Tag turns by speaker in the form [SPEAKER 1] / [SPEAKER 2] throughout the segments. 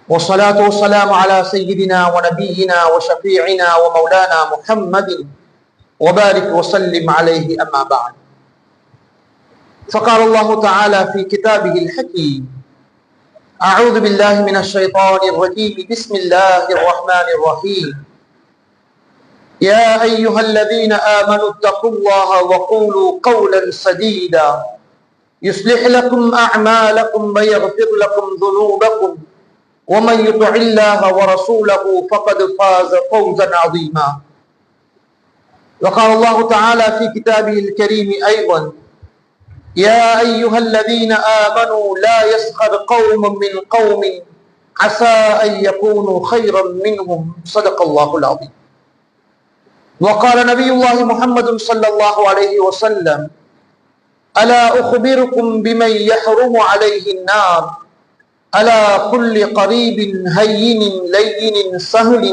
[SPEAKER 1] والصلاة والسلام على سيدنا ونبينا وشفيعنا ومولانا محمد وبارك وسلم عليه أما بعد. فقال الله تعالى في كتابه الحكيم: أعوذ بالله من الشيطان الرجيم، بسم الله الرحمن الرحيم. يا أيها الذين آمنوا اتقوا الله وقولوا قولا سديدا يصلح لكم أعمالكم ويغفر لكم ذنوبكم ومن يطع الله ورسوله فقد فاز فوزا عظيما. وقال الله تعالى في كتابه الكريم أيضا: يا أيها الذين آمنوا لا يسخر قوم من قوم عسى أن يكونوا خيرا منهم. صدق الله العظيم. وقال نبي الله محمد صلى الله عليه وسلم: ألا أخبركم بمن يحرم عليه النار على كل قريب هين لين سهل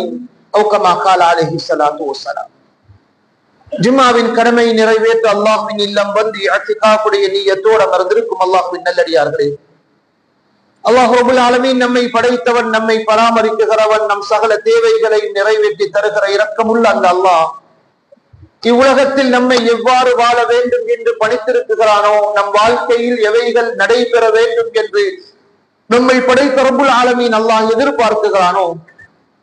[SPEAKER 1] أو كما قال عليه الصلاة والسلام. ஜும்மாவின் கடமை நிறைவேற்ற அல்லாஹ்வின் இல்லம் வந்து இஅ்திகாஃபுடைய நிய்யத்தோடு அமர்ந்திருக்கும் அல்லாஹ்வின் நல்லடியார்களே, அல்லாஹ் ரப்பல் ஆலமீன் நம்மை படைத்தவன், நம்மை பராமரிக்கிறவன், நம் சகல தேவைகளை நிறைவேற்றி தருகிற இரக்கமுள்ள அந்த அல்லாஹ் இவ்வுலகத்தில் நம்மை எவ்வாறு வாழ வேண்டும் என்று பணித்திருக்கிறானோ, நம் வாழ்க்கையில் எவைகள் நடைபெற வேண்டும் என்று நம்மை படைத்த ரப்புல் ஆலமீன் அல்லாஹ் எதிர்பார்க்கிறானோ,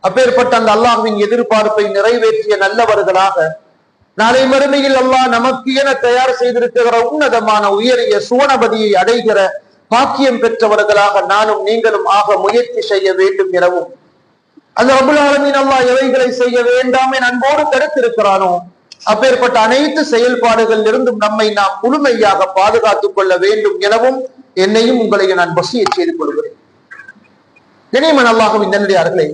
[SPEAKER 1] அப்பேற்பட்ட அந்த அல்லாஹ்வின் எதிர்பார்ப்பை நிறைவேற்றிய நல்லவர்களாக நாளை மறுமையில் அல்லாஹ் நமக்கு என தயார் செய்திருக்கிற உன்னதமான உயரிய சுவனபதியை அடைகிற பாக்கியம் பெற்றவர்களாக நானும் நீங்களும் ஆக முயற்சி செய்ய வேண்டும் எனவும், அந்த ரப்புல் ஆலமீன் அல்லாஹ் எவைகளை செய்ய வேண்டாம் என அன்போடு தடுத்திருக்கிறானோ அப்பேற்பட்ட அனைத்து செயல்பாடுகளில் இருந்தும் நம்மை நாம் முழுமையாக பாதுகாத்துக் கொள்ள வேண்டும் எனவும் என்னையும் உங்களையும் நான் வசியச் செய்து கொள்கிறேன். கண்ணியமான அல்லாஹ்வின் நல்லடியார்களே,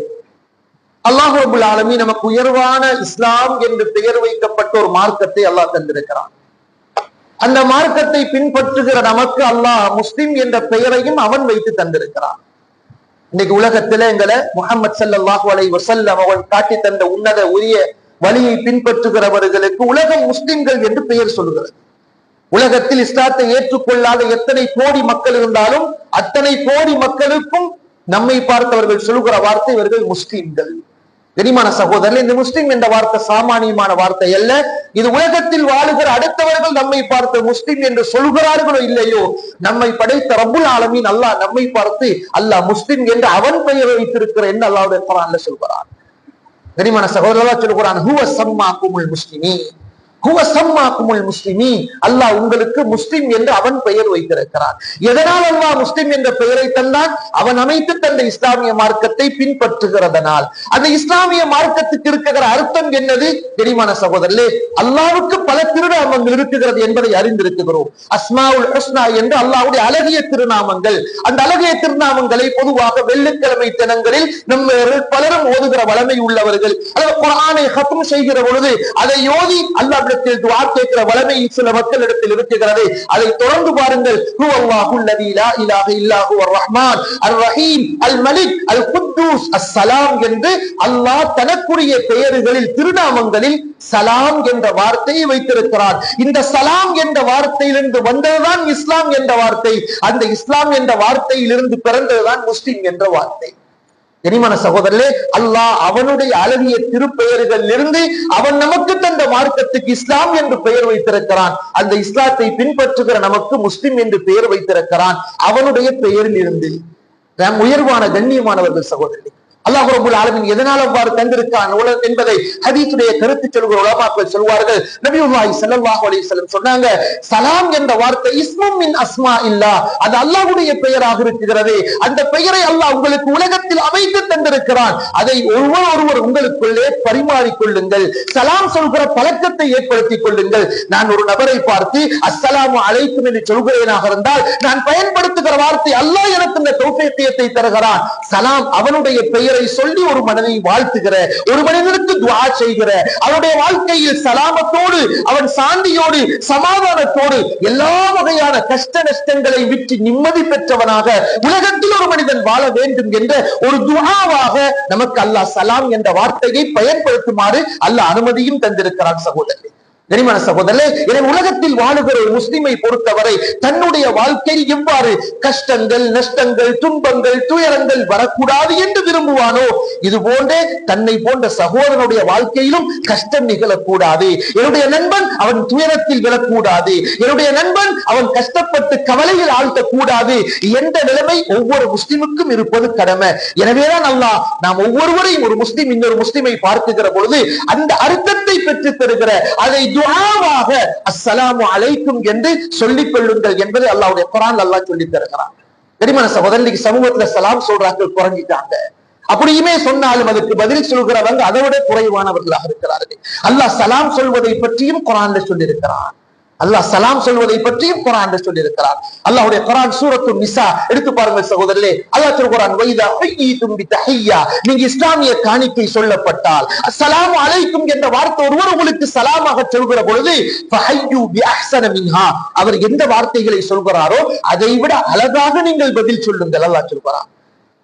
[SPEAKER 1] அல்லாஹ் ரப்பல் ஆலமீன் நமக்கு உயர்வான இஸ்லாம் என்று பெயர் வைக்கப்பட்ட ஒரு மார்க்கத்தை அல்லாஹ் தந்திருக்கிறான். அந்த மார்க்கத்தை பின்பற்றுகிற நமக்கு அல்லாஹ் முஸ்லிம் என்ற பெயரையும் அவன் வைத்து தந்திருக்கிறான். இன்னைக்கு உலகத்தில எங்களை முஹம்மது ஸல்லல்லாஹு அலைஹி வஸல்லம் அவர்கள் காட்டி தந்த உன்னத உரிய வழியை பின்பற்றுகிறவர்களுக்கு உலகம் முஸ்லிம்கள் என்று பெயர் சொல்கிறது. உலகத்தில் இஸ்லாத்தை ஏற்றுக்கொள்ளாத எத்தனை கோடி மக்கள் இருந்தாலும் அத்தனை கோடி மக்களுக்கும் நம்மை பார்த்தவர்கள் சொல்லுகிற வார்த்தை இவர்கள் முஸ்லிம்கள். கனிமான சகோதரர்கள், இந்த முஸ்லிம் என்ற வார்த்தை சாமானியமான வார்த்தை அல்ல. இது உலகத்தில் வாழுகிற அடுத்தவர்கள் நம்மை பார்த்து முஸ்லிம் என்று சொல்கிறார்களோ இல்லையோ, நம்மை படைத்த ரப்புல் ஆலமீன் அல்லாஹ் நம்மை பார்த்து அல்லாஹ் முஸ்லிம் என்று அவன் பெயரை வைத்திருக்கிற என்ன அல்லாஹ்வுடைய குர்ஆன்ல சொல்கிறான். கனிமான சகோதரர்களா சொல்கிறான், ஹுவ சம்மாக்குமுல் முஸ்லிமீன், ஹுவ சம்மாக்குமுல் முஸ்லிமீன், அல்லாஹ் உங்களுக்கு முஸ்லிம் என்று அவன் பெயர் வைத்திருக்கிறான். எதனால் அல்லாஹ் முஸ்லிம் என்ற பெயரை தந்தான்? அவன் அமைத்து தந்த இஸ்லாமிய மார்க்கத்தை பின்பற்றுகிறதனால். அந்த இஸ்லாமிய மார்க்கத்துக்கு இருக்கிற அர்த்தம் என்னது? கனிமான சகோதரர்களே, அல்லாஹ்வுக்கு பல திருநாமங்கள் இருக்கிறது என்பதை அறிந்திருக்கிறோம். அஸ்மாஉல் ஹுஸ்னா என்று அல்லாஹ்வுடைய அழகிய திருநாமங்கள். அந்த அழகிய திருநாமங்களை பொதுவாக வெள்ளிக்கிழமை தினங்களில் நம்ம பலரும் ஓதுகிற வளமை உள்ளவர்கள், அல்லது குர்ஆனை ஹத்ம் செய்கிற பொழுது அதை ஓதி அல்லாஹ் துஆ கேட்கிற வளமை சில மக்களிடத்தில் இருக்கிறது. அதை தொடர்ந்து பாருங்கள். ஹுவல்லாஹுல் லதீ லா இலாஹ இல்லா ஹுவர் ரஹ்மான் அர் ரஹீம் அல் மலிக் அல் குத்தூஸ் அஸ்ஸலாம் என்று அல்லாஹ் தனக்குரிய பெயர்களில் திருநாமங்களில் சலாம் என்ற வார்த்தையை வைத்திருக்கிறார். இந்த சலாம் என்ற வார்த்தையிலிருந்து வந்ததுதான் இஸ்லாம் என்ற வார்த்தை. அந்த இஸ்லாம் என்ற வார்த்தையிலிருந்து பிறந்ததுதான் முஸ்லிம் என்ற வார்த்தை. கனிமான சகோதரர்களே, அல்லாஹ் அவனுடைய அழகிய திருப்பெயர்கள் இருந்து அவன் நமக்கு தந்த மார்க்கத்துக்கு இஸ்லாம் என்று பெயர் வைத்திருக்கிறான். அந்த இஸ்லாத்தை பின்பற்றுகிற நமக்கு முஸ்லிம் என்று பெயர் வைத்திருக்கிறான். அவனுடைய பெயரில் இருந்து உயர்வான கண்ணியமானவர்கள் சகோதரர்களே, அல்லாஹ் ரப்பல் ஆலமீன் எதனால் அவ்வாறு தந்திருக்கான் என்பதை ஹதீஸுடைய கருத்து சொல்கிற உலமாக்கள் சொல்வார்கள். நபியுல்லாஹி ஸல்லல்லாஹு அலைஹி வஸல்லம் சொன்னாங்க, சலாம் என்ற வார்த்தை இஸ்மும் மின் அஸ்மா இல்லா, அது அல்லாஹ்வுடைய பெயராக இருக்கிறது. அந்த பெயரை அல்லாஹ் உங்களுக்கு உலகத்தில் அமைத்து தந்திருக்கிறான். அதை ஒருவர் உங்களுக்குள்ளே பரிமாறிக்கொள்ளுங்கள். சலாம் சொல்கிற பழக்கத்தை ஏற்படுத்திக் கொள்ளுங்கள். நான் ஒரு நபரை பார்த்து அஸ்ஸலாமு அலைக்கும் என்று சொல்கிறேனாக இருந்தால் நான் பயன்படுத்துகிற வார்த்தை அல்லாஹ் எனக்கு இந்த தௌஃபீக்கியத்தை தருகிறான். சலாம் அவனுடைய பெயர் சொல்லி ஒரு மனிதனை வாழ்த்துகிற, ஒரு மனிதனுக்கு துஆ செய்கிற, அவனுடைய வாழ்க்கையில் சலாமத்தோடு அவன் சாந்தியோடு சமாதானத்தோடு எல்லா வகையான கஷ்ட நஷ்டங்களை விட்டு நிம்மதி பெற்றவனாக உலகத்தில் ஒரு மனிதன் வாழ வேண்டும் என்ற ஒரு துஆவாக நமக்கு அல்லாஹ் சலாம் என்ற வார்த்தையை பயன்படுத்துமாறு அல்லாஹ் அனுமதியும் தந்திருக்கிறான். சகோதரர்களே, கனிமான சகோதரர்களே, எனவே உலகத்தில் வாழுகிற ஒரு முஸ்லிமை பொறுத்தவரை தன்னுடைய வாழ்க்கையில் எவ்வாறு கஷ்டங்கள், நஷ்டங்கள், துன்பங்கள், துயரங்கள் வரக்கூடாது என்று விரும்புவானோ, இது போன்றே தன்னை போன்ற சகோதரனுடைய வாழ்க்கையிலும் கஷ்டம் நிகழக்கூடாது. என்னுடைய நண்பன் அவன் துயரத்தில் விழக்கூடாது, என்னுடைய நண்பன் அவன் கஷ்டப்பட்டு கவலையில் ஆழ்த்தக்கூடாது என்ற நிலைமை ஒவ்வொரு முஸ்லிமுக்கும் இருப்பது கடமை. எனவேதான் அல்லாஹ் நாம் ஒவ்வொருவரையும் ஒரு முஸ்லிம் இன்னொரு முஸ்லிமை பார்க்குகிற பொழுது அந்த அர்த்தத்தை பெற்றுத் தருகிற அதை துஆவாக அஸ்ஸலாமு அலைக்கும் என்று சொல்லிக் கொள்ளுங்கள் என்பது அல்லாஹ்வுடைய குர்ஆன் அல்லாஹ் சொல்லித் தருகிறான். கனிமான சகோதரர்களுக்கு சமூகத்துல சலாம் சொல்றாங்க குறைஞ்சிட்டாங்க. அப்படியுமே சொன்னாலும் அதுக்கு பதில் சொல்கிறவங்க அதை விட குறைவானவர்களாக இருக்கிறார்கள். அல்லாஹ் சலாம் சொல்வதை பற்றியும் குர்ஆன்ல சொல்லியிருக்கிறான். அல்லாஹ் சலாம் சொல்வதை பற்றியும் குர்ஆன்ல சொல்லியிருக்கிறார். அல்லாஹ்வுடைய குர்ஆன் சூரத்து நிசா எடுத்து பாருங்கள் சகோதரர்களே. அல்லாஹ் சொல்கிறான், வைதா ஹுய்யிதும் பிதஹிய்யா, நீங்க இஸ்லாமிய காணிக்கை சொல்லப்பட்டால் அஸ்ஸலாமு அலைக்கும் என்ற வார்த்தை ஒருவர் உங்களுக்கு சலாமாக சொல்கிற பொழுது ஃபஹய்யு பிஅஹ்ஸன மின்ஹா, அவர் எந்த வார்த்தைகளை சொல்கிறாரோ அதை விட அழகாக நீங்கள் பதில் சொல்லுங்கள். அல்லாஹ் சொல்கிறான்,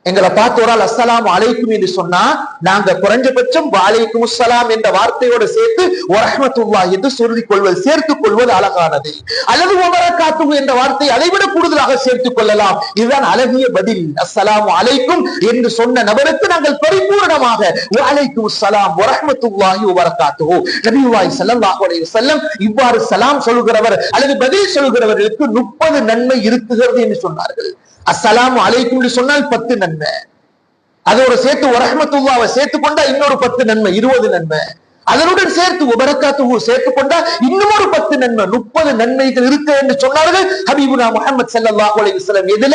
[SPEAKER 1] எங்களை பார்த்து ஒரு ஆள் அஸ்ஸலாமு அலைக்கும் என்று சொன்னா நாங்க குறைஞ்சபட்சம் வலைக்கும் அஸ்ஸலாம் என்ற வார்த்தையோடு சேர்த்து வரஹ்மத்துல்லாஹ் என்று சொல்லிக் கொள்வது, சேர்த்துக் கொள்வது அழகானது. அல்லது வபரகாத்துஹு என்ற வார்த்தை அதை விட கூடுதலாக சேர்த்துக் கொள்ளலாம். இதுதான் அழகிய பதில். அஸ்ஸலாமு அலைக்கும் என்று சொன்ன நபருக்கு நாங்கள் பரிபூர்ணமாக வலைக்கும் அஸ்ஸலாம் வரஹ்மத்துல்லாஹி வபரகாத்துஹு, நபியுல்லாஹி ஸல்லல்லாஹு அலைஹி வஸல்லம் இவ்வாறு சலாம் சொல்கிறவர் அல்லது பதில் சொல்கிறவர்களுக்கு 30 நன்மை இருக்குகிறது என்று சொன்னார்கள். அஸ்ஸலாமு அலைக்கும் சொன்னால் 10 நன்மை, அதோட சேர்த்து வரஹ்மத்துல்லாஹ்வை சேர்த்து கொண்டா இன்னொரு 10 நன்மை, 20 நன்மை. அதனுடன் சேர்த்து வபரகாத்துஹு சேர்த்து கொண்டா இன்னும் ஒரு 10 நன்மை, 30 நன்மைகள் இருக்கு என்று சொன்னார்கள் ஹபீபுனா முஹம்மது ஸல்லல்லாஹு அலைஹி வஸல்லம். எதில?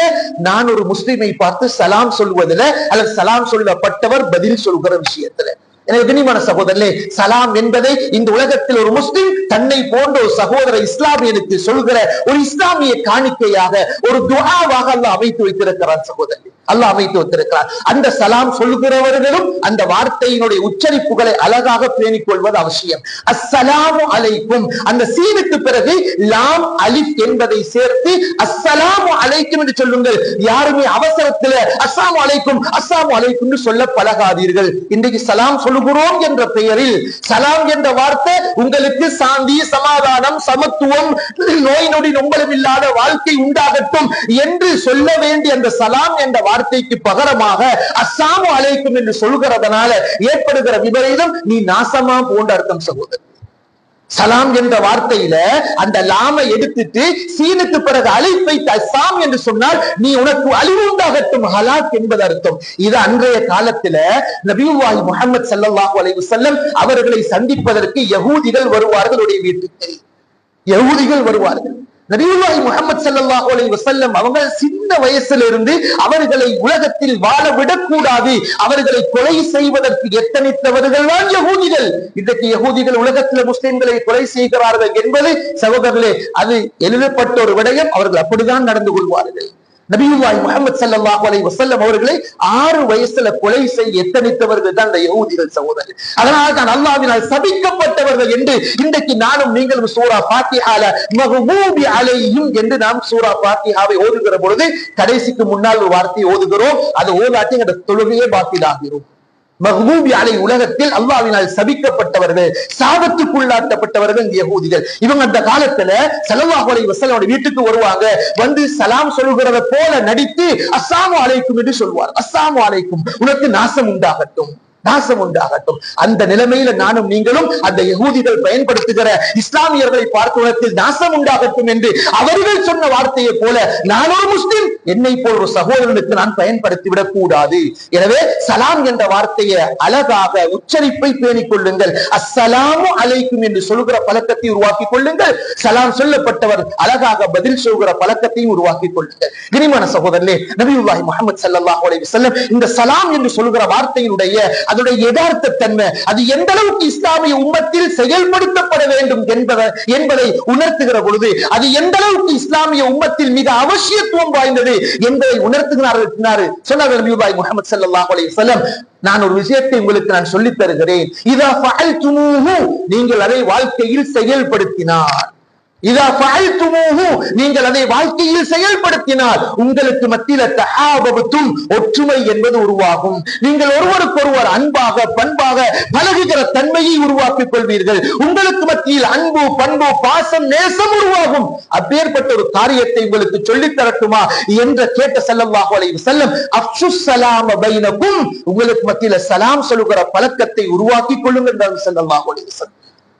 [SPEAKER 1] நான் ஒரு முஸ்லிமை பார்த்து சலாம் சொல்வதில் அல்லது சலாம் சொல்லப்பட்டவர் பதில் சொல்கிற விஷயத்துல. எனவே கண்ணியமான சகோதரர்களே, சலாம் என்பதை இந்த உலகத்தில் ஒரு முஸ்லிம் தன்னை போன்ற ஒரு சகோதர இஸ்லாமியனுக்கு சொல்கிற ஒரு இஸ்லாமிய காணிக்கையாக ஒரு துஆவாக அல்லாஹ் அமைத்து வைத்திருக்கிறார். சகோதரர்களே, அல்லாஹ் அமைத்து வைத்திருக்கிறார். அந்த சலாம் சொல்கிறவர்களும் அந்த வார்த்தையினுடைய உச்சரிப்புகளை அழகாக பேணிக் கொள்வது அவசியம். அஸ்ஸலாமு அலைக்கும், அந்த சீனுக்கு பிறகு லாம் அலிஃப் என்பதை சேர்த்து அஸ்ஸலாமு அலைக்கும் என்று சொல்லுங்கள். யாருமே அவசரத்தில் அஸ்ஸலாமு அலைக்கும் அஸ்ஸலாமு அலைக்கும் சொல்ல பழகாதீர்கள். இன்றைக்கு சலாம் சொல்லுகிறோம் என்ற பெயரில் சலாம் என்ற வார்த்தை உங்களுக்கு சாந்தி, சமாதானம், சமத்துவம், நோய் நொடி நொம்பலம் இல்லாத வாழ்க்கை உண்டாகட்டும் என்று சொல்ல வேண்டிய அந்த சலாம் என்ற வார்த்தைக்கு பகரமாக அஸ்ஸலாமு அலைக்கும் என்று சொல்கிறதுனால ஏற்படுகிற விபரீதம் நீ நாசமா போன்ற அர்த்தம் சகோதரர். சலாம் என்ற வார்த்தையில அந்த லாமை எடுத்துட்டு சீனுக்கு பிறகு அலிஃப் வைத்து அஸ்ஸாம் என்று சொன்னால் நீ உனக்கு அழிவு உண்டாகட்டும், ஹலாக் என்பது அர்த்தம். இது அன்றைய காலத்துல நபியுல்லாஹி முஹம்மது ஸல்லல்லாஹு அலைஹி வஸல்லம் அவர்களை சந்திப்பதற்கு யகூதிகள் வருவார்கள். வீட்டுக்கு யகூதிகள் வருவார்கள். நபியுல்லாஹி முஹம்மது ஸல்லல்லாஹு அலைஹி வஸல்லம் அவங்க சின்ன வயசுல இருந்து அவர்களை உலகத்தில் வாழ விடக்கூடாது, அவர்களை கொலை செய்வதற்கு எத்தனித்தவர்கள் தான் யகூதிகள். இன்றைக்கு யகூதிகள் உலகத்தில் முஸ்லிம்களை கொலை செய்கிறார்கள் என்பது சகோதரர்களே அது எழுதப்பட்ட ஒரு விடயம். அவர்கள் அப்படிதான் நடந்து கொள்வார்கள். நபியுல்லாஹி முஹம்மது ஸல்லல்லாஹு அலைஹி வஸல்லம் அவர்களை 6 வயசுல கொலை செய்ய எத்தனித்தவர்கள் தான் இந்த யகூதிகள் சகோதரர். அதனால் தான் அல்லாஹ்வினால் சபிக்கப்பட்டவர்கள் என்று இன்றைக்கு நானும் நீங்களும் சூரா ஃபாத்திஹால மக்பூபி அலைஹிம் என்று நாம் சூரா ஃபாத்திஹாவை ஓதுகிற பொழுது கடைசிக்கு முன்னால் ஒரு வார்த்தையை ஓதுகிறோம். அது ஓதாட்டி அந்த தொழுகையே பாத்திலாகிறோம். மக்பூபி அலை உலகத்தில் அல்லாஹ்வினால் சபிக்கப்பட்டவர்கள், சாபத்துக்குள்ளாட்டப்பட்டவர்கள் யகூதிகள். இவங்க அந்த காலத்துல ஸல்லல்லாஹு அலைஹி வஸல்லம் வீட்டுக்கு வருவாங்க. வந்து சலாம் சொல்கிறத போல நடித்து அஸ்ஸலாமு அலைக்கும் என்று சொல்வார். அஸ்ஸலாமு அலைக்கும், உனக்கு நாசம் உண்டாகட்டும், நாசம் உண்டாகட்டும். அந்த நிலைமையில நானும் நீங்களும் அந்த யகூதிகள் பயன்படுத்துகிற இஸ்லாமியர்களை பார்ப்பதற்கு நாசம் உண்டாகட்டும் என்று அவர்கள் சொன்ன வார்த்தையை போல நான் ஒரு முஸ்லிம், என்னை போல் ஒரு சகோதரனுக்கு நான் பயன்படுத்தி விடக் கூடாது. எனவே சலாம் என்ற வார்த்தையை அழகாக உச்சரிப்பை பேணிக் கொள்ளுங்கள். அஸ்ஸலாமு அலைக்கும் என்று சொல்கிற பழக்கத்தை உருவாக்கி கொள்ளுங்கள். சலாம் சொல்லப்பட்டவர் அழகாக பதில் சொல்கிற பழக்கத்தையும் உருவாக்கி கொள்ளுங்கள். கனிமான சகோதரனே, நபியுல்லாஹி முஹம்மது ஸல்லல்லாஹு அலைஹி வஸல்லம் இந்த சலாம் என்று சொல்கிற வார்த்தையினுடைய அதனுடைய யதார்த்த தன்மை, அது எந்த அளவுக்கு இஸ்லாமிய உம்மத்தில் செயல்படுத்தப்பட வேண்டும் என்பதை உணர்த்துகிற பொழுது அது எந்த அளவுக்கு இஸ்லாமிய உம்மத்தில் மிக அவசியத்துவம் வாய்ந்தது என்பதை உணர்த்துகிறார்கள். சொன்னார்கள் நபியுல்லாஹி முஹம்மது ஸல்லல்லாஹு அலைஹி வஸல்லம், நான் ஒரு விஷயத்தை உங்களுக்கு நான் சொல்லித் தருகிறேன். இதா ஃபஅல்துமூஹு, நீங்கள் அதை வாழ்க்கையில் செயல்படுத்தினார். இதா ஃபஅல்துமூஹு, நீங்கள் அதை வாழ்க்கையில் செயல்படுத்தினால் உங்களுக்கு மத்தியில தஆபபதும், ஒற்றுமை என்பது உருவாகும். நீங்கள் ஒருவருக்கொருவர் அன்பாக பண்பாக பழகுகிற தன்மையை உருவாக்கிக் கொள்வீர்கள். உங்களுக்கு மத்தியில் அன்பு பண்பு பாசம் நேசம் உருவாகும். அப்பேற்பட்ட ஒரு காரியத்தை உங்களுக்கு சொல்லித் தரட்டுமா என்று கேட்ட ஸல்லல்லாஹு அலைஹி வஸல்லம், அஃஷுஸ் ஸலாம பைனகும், உங்களுக்கு மத்தியில சலாம் சொல்லுகிற பழக்கத்தை உருவாக்கிக் கொள்ளுங்கள் என்றார் ஸல்லல்லாஹு அலைஹி வஸல்லம்.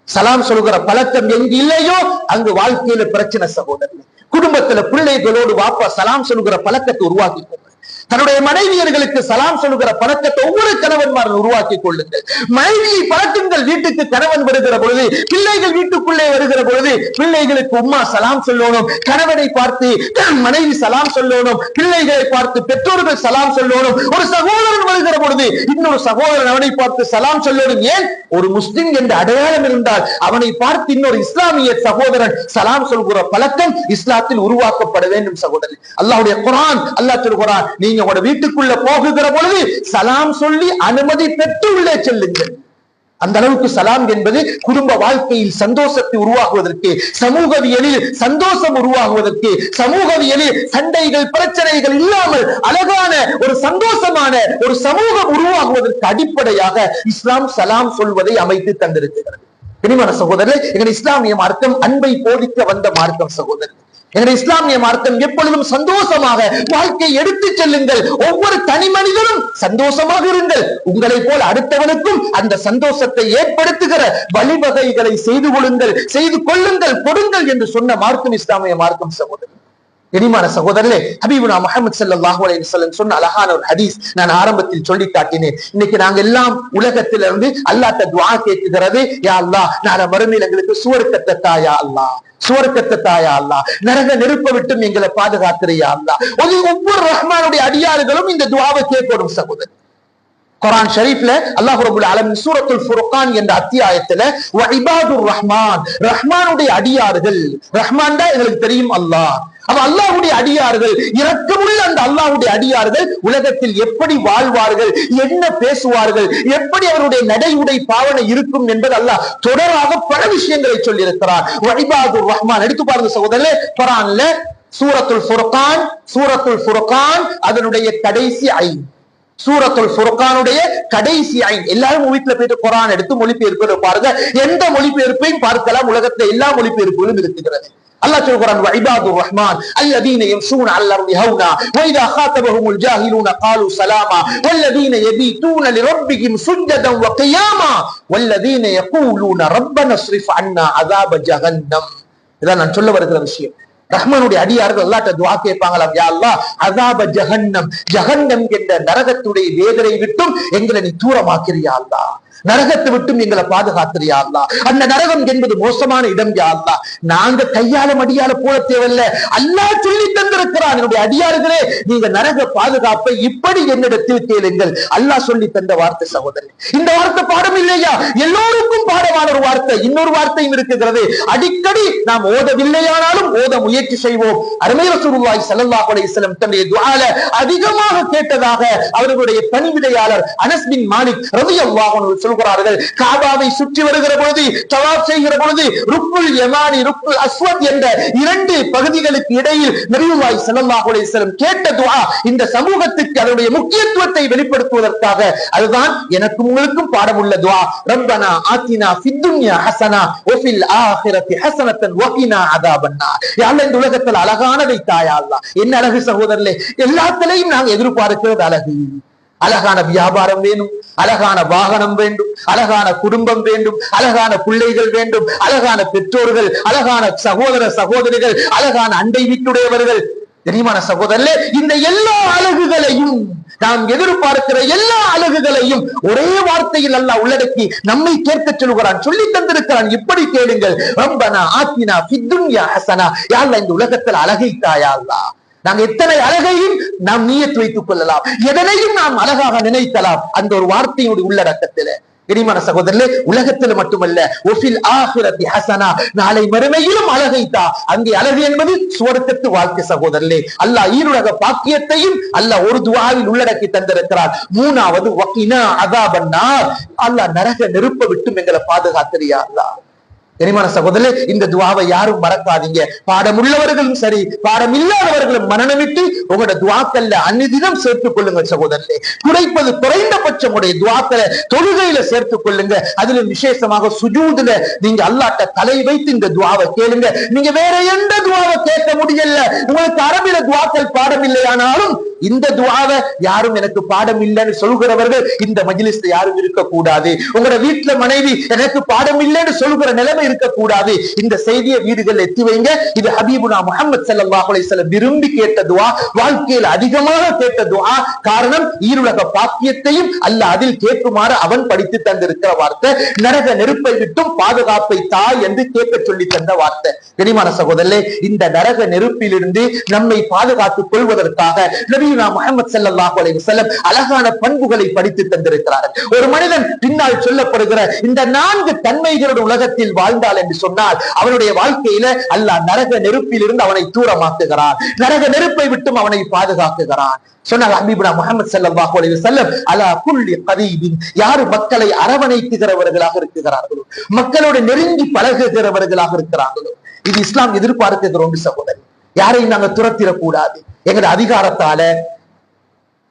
[SPEAKER 1] சலாம் சொல்லுகிற பழக்கம் எங்கு இல்லையோ அங்கு வாழ்க்கையில பிரச்சனை சகோதரர்களே. குடும்பத்துல பிள்ளைகளோடு வாப்பா சலாம் சொல்லுகிற பழக்கத்தை உருவாக்கி கொள்ளுங்கள். தன்னுடைய மனைவியர்களுக்கு சலாம் சொல்லுகிற பழக்கத்தை ஒவ்வொரு கணவன்மாரும் உருவாக்கி கொள்ளுங்கள். மனைவியை பழக்குங்கள். வீட்டுக்கு கணவன் வருகிற பொழுது, பிள்ளைகள் வீட்டுக்குள்ளே வருகிற பொழுது பிள்ளைகளுக்கு உம்மா சலாம் சொல்லணும், கணவனை பார்த்து மனைவி சலாம் சொல்லணும், பிள்ளைகளை பார்த்து பெற்றோர்கள் சலாம் சொல்லணும். ஒரு சகோதரன் வருகிற பொழுது இன்னொரு சகோதரன் அவனை பார்த்து சலாம் சொல்லணும். ஏன்? ஒரு முஸ்லிம் என்ற அடையாளம் இருந்தால் அவனை பார்த்து இன்னொரு இஸ்லாமிய சகோதரன் சலாம் சொல்கிற பழக்கம் இஸ்லாத்தில் உருவாக்கப்பட வேண்டும் சகோதரன். அல்லாஹ்வுடைய குர்ஆன் அல்லாஹ் சொல்கிறான், நீங்க உங்க வீட்டுக்குள்ள போகுகிற பொழுது சலாம் சொல்லி அனுமதி பெற்று உள்ளே செல்லுங்கள். அந்த அளவுக்கு சலாம் என்பது குடும்ப வாழ்க்கையில் சந்தோஷத்தை உருவாக்குவதற்கு, சமூகவியலில் சந்தோஷம் உருவாகுவதற்கு, சமூகவியலில் சண்டைகள் பிரச்சனைகள் இல்லாமல் அழகான ஒரு சந்தோஷமான ஒரு சமூகம் உருவாகுவதற்கு அடிப்படையாக இஸ்லாம் சலாம் சொல்வதை அமைத்து தந்திருக்கிறது. கனிமான சகோதரர்களே, எங்கள் இஸ்லாமிய மார்க்கம் அன்பை போதிக்க வந்த மார்க்கம் சகோதரர். எங்கள் இஸ்லாமிய மார்க்கம் எப்பொழுதும் சந்தோஷமாக வாழ்க்கை எடுத்து செல்லுங்கள். ஒவ்வொரு தனி மனிதனும் சந்தோஷமாக இருங்கள். உங்களை போல் அடுத்தவனுக்கும் அந்த சந்தோஷத்தை ஏற்படுத்துகிற வழிவகைகளை செய்து கொள்ளுங்கள் கொடுங்கள் என்று சொன்ன மார்க்கம் இஸ்லாமிய மார்க்கம் சகோதரர். கனிமான சகோதரர்களே, ஹபீபுனா முஹம்மது ஸல்லல்லாஹு அலைஹி வஸல்லம் சொன்ன அழகான ஒரு ஹதீஸ் நான் ஆரம்பத்தில் சொல்லி காட்டினேன். இன்னைக்கு நாங்க எல்லாம் உலகத்திலிருந்து அல்லாஹ்ட்ட துஆ கேட்கிறது, யா அல்லாஹ் நாளை மறுமையில் எங்களுக்கு சுவர்க்கத்தை தா யா அல்லாஹ், சுவர்க்கத்தை தாயா அல்லாஹ், நரக நெருப்ப விட்டும் எங்களை பாதுகாத்திரையா அல்லாஹ். ஒவ்வொரு ரஹ்மானுடைய அடியாறுகளும் இந்த துஆவை கேட்கணும் சகோதரர். குர்ஆன் ஷரீஃப்ல அல்லாஹ் ரப்பல் ஆலமீன் சூரத்துல் ஃபுர்கான் என்ற அத்தியாயத்துல வ இபாதுர் ரஹ்மான், ரஹ்மானுடைய அடியார்கள், ரஹ்மான் தான் எங்களுக்கு தெரியும் அல்லாஹ். அப்ப அல்லாஹ்வுடைய அடியார்கள், இரக்கமுள்ள அந்த அல்லாஹ்வுடைய அடியார்கள் உலகத்தில் எப்படி வாழ்வார்கள், என்ன பேசுவார்கள், எப்படி அவருடைய நடை உடை பாவனை இருக்கும் என்பது அல்லாஹ் தொடராக பல விஷயங்களை சொல்லி இருக்கிறார். வ இபாதுர் ரஹ்மான் எடுத்து பாருங்க சகோதரர்களே, குர்ஆன்ல சூரத்துல் ஃபுர்கான் அதனுடைய கடைசி ஐன், சூரத்துல் ஃபுர்கானுடைய கடைசி ஐன். எல்லாரும் வீட்டுல போயிட்டு குர்ஆன் எடுத்து மொழிபெயர்ப்பு பாருங்க. எந்த மொழிபெயர்ப்பையும் பார்க்கலாம், உலகத்துல எல்லா மொழிபெயர்ப்புகளும் இருக்கிறது. அல்லாஹ் சொல்கிறான், வ இபாதுர் ரஹ்மான் அல்லதீன யம்ஷூன அலல் அர்தி ஹௌனா வ இதா காதபஹுமுல் ஜாஹிலூன காலூ சலாமா வல்லதீன யபீதூன லிரப்பிஹிம் சுஜ்ஜதன் வ கியாமா வல்லதீன யகூலூன ரப்பனா ஸ்ரிஃப் அன்னா அஸாப ஜஹன்னம். இதான் நான் சொல்ல வருகிற விஷயம். ரஹ்மானுடைய அடியார்கள் அல்லாஹ்ட்ட துஆ கேட்பாங்களாம், யா அல்லாஹ் அஸாப ஜஹன்னம், ஜஹன்னம் என்ற நரகத்துடைய வேதனை விட்டும் எங்களை நீ தூரமாக்கிறியா அல்லாஹ், நரகத்தை விட்டும் எங்களை பாதுகாத்திரியா அல்லாஹ். அந்த நரகம் என்பது மோசமான இடம் யா அல்லாஹ். நாங்க கையால மடியால போல தேவையில்ல, அல்லாஹ் சொல்லி தந்திருக்கிறான், என்னுடைய அடியார்களே நீங்க நரக பாதுகாப்பை இப்படி என்னிடத்தில் கேளுங்கள். அல்லாஹ் சொல்லி தந்த வார்த்தை சகோதரன். இந்த வார்த்தை பாடம் இல்லையா? எல்லோருக்கும் பாடமான ஒரு வார்த்தை. இன்னொரு வார்த்தையும் இருக்கிறது, அடிக்கடி நாம் ஓதவில்லையானாலும் ஓத முயற்சி செய்வோம். அருமை ரசூலுல்லாஹி ஸல்லல்லாஹு அலைஹி வஸல்லம் தன்னுடைய துஆல அதிகமாக கேட்டதாக அவர்களுடைய பணிவிடையாளர் அனஸ் பின் மாலிக் ரலியல்லாஹு அன்ஹு சொல்கிறார்கள். காபாவை சுற்றி வருகிற பொழுது, தவாப் செய்கிற பொழுது ருக்னுல் யமானி ருக்னுல் அஸ்வத் என்ற இரண்டு பகுதிகளுக்கு இடையில் நபியுல்லாஹி ஸல்லல்லாஹு அலைஹி வஸல்லம் கேட்ட துஆ இந்த சமூகத்துக்கு அதனுடைய முக்கியத்துவத்தை வெளிப்படுத்துவதற்காக, அதுதான் எனக்கும் உங்களுக்கும் பாடமுள்ள துஆ. ரப்பனா ஆத்தினா ஃபித் துன்யா ஹஸனா வ ஃபில் ஆখিরাতি ஹஸனத்தன் வ கினா அஸாபன்னார். யா அல்லாஹ் இந்த உலகத்தில் அழகானதை தாயா அல்லாஹ். என்ன அழகு சகோதரர்களே, எல்லாத்திலையும் நாங்கள் எதிர்பார்க்கிறது அழகு. அழகான வியாபாரம் வேணும், அழகான வாகனம் வேண்டும், அழகான குடும்பம் வேண்டும், அழகான பிள்ளைகள் வேண்டும், அழகான பெற்றோர்கள், அழகான சகோதர சகோதரிகள், அழகான அண்டை வீட்டுடையவர்கள். தெரியுமான சகோதரர்களே, இந்த எல்லா அழகுகளையும் நாம் எதிர்பார்க்கிற எல்லா அழகுகளையும் ஒரே வார்த்தையில் அல்லாஹ் உள்ளடக்கி நம்மை கேட்க சொல்கிறான், சொல்லி தந்திருக்கிறான். இப்படி கேளுங்கள், ரப்பனா ஆத்தினா ஃபித் துன்யா ஹஸனா. யா அல்லாஹ் இந்த உலகத்தில் அழகை தாயா அல்லாஹ். நாங்க எத்தனை அழகையும் நாம் நியத் வைத்துக் கொள்ளலாம், எதனையும் நாம் அழகாக நினைக்கலாம் அந்த ஒரு வார்த்தையுடைய உள்ளடக்கத்தில. இனிமான சகோதரர்களே, உலகத்தில் மட்டுமல்ல, ஒஃபில் ஆখিরাতি ஹஸனா, நாளை மறுமையிலும் அழகை தா. அங்கே அழகு என்பது சுவர்க்கத்து வாழ்க்கை சகோதரர்களே. அல்லாஹ் ஈருலக பாக்கியத்தையும் அல்லாஹ் ஒரு துஆவில் உள்ளடக்கி தந்திருக்கிறார். மூணாவது வகினா அஸாபன்னார், அல்லாஹ் நரக நெருப்ப விட்டு எங்களை பாதுகாத்திரியா அல்லாஹ். கனிமான சகோதரே, இந்த துவாவை யாரும் மறக்காதீங்க. பாடம் உள்ளவர்களும் சரி, பாடம் இல்லாதவர்களும் மனநமிட்டு உங்களோட துவாக்கல்ல அன்னிதினம் சேர்த்துக் கொள்ளுங்க சகோதரே. குறைப்பது குறைந்தபட்சம் உடைய துவாக்களை தொழுகையில சேர்த்துக் கொள்ளுங்க. அதுல விசேஷமாக சுஜூதுல நீங்க அல்லாஹ்ட்ட தலை வைத்து இந்த துவாவை கேளுங்க. நீங்க வேற எந்த துவாவை கேட்க முடியல, உங்களுக்கு அரபில துவாக்கள் பாடம் இல்லையானாலும் இந்த துவாவை யாரும் எனக்கு பாடம் இல்லைன்னு சொல்கிறவர்கள் இந்த மஜ்லிஸ்ல யாரும் இருக்கக்கூடாது. உங்களோட வீட்டுல மனைவி எனக்கு பாடம் இல்லைன்னு சொல்லுகிற நிலைமை இருக்கக்கூடாது. இந்த செய்தியை வீடுகள் எத்தி வைங்க. இது ஹபீபுனா முஹம்மது ஸல்லல்லாஹு அலைஹி வஸல்லம் விரும்பி கேட்ட துஆ, வாழ்க்கையில் அதிகமாக கேட்ட துஆ. காரணம், ஈருலக பாக்கியத்தையும் அல்லாஹ் அதில் கேட்குமாறு அவன் படித்து தந்திருக்கிற வார்த்தை. நரக நெருப்பை விட்டும் பாதுகாப்பை தாய் என்று கேட்க சொல்லி தந்த வார்த்தை. கனிமான சகோதரர்களே, இந்த நரக நெருப்பிலிருந்து நம்மை பாதுகாத்துக் கொள்வதற்காக நபியுனா முஹம்மது ஸல்லல்லாஹு அலைஹி வஸல்லம் அழகான பண்புகளை படித்து தந்திருக்கிறார்கள். ஒரு மனிதன் பின்னால் சொல்லப்படுகிற இந்த 4 தன்மைகளோட உலகத்தில் வாழ்ந்தால் என்று சொன்னால் அவனுடைய வாழ்க்கையில அல்லாஹ் நரக நெருப்பில் இருந்து அவனை தூரமாக்குகிறான், நரக நெருப்பை விட்டும் அவனை பாதுகாக்குகிறான். சொன்னால் ஹபீபுனா முஹம்மது ஸல்லல்லாஹு அலைஹி வஸல்லம் அலா குல்லி கரீபின், யாரு மக்களை அரவணைக்குகிறவர்களாக இருக்கிறார்களோ, மக்களோடு நெருங்கி பழகுகிறவர்களாக இருக்கிறார்களோ, இது இஸ்லாம் எதிர்பார்க்கிற ஒன்று சகோதரி. யாரையும் நாங்க துரத்திடக்கூடாது. எங்கட அதிகாரத்தால,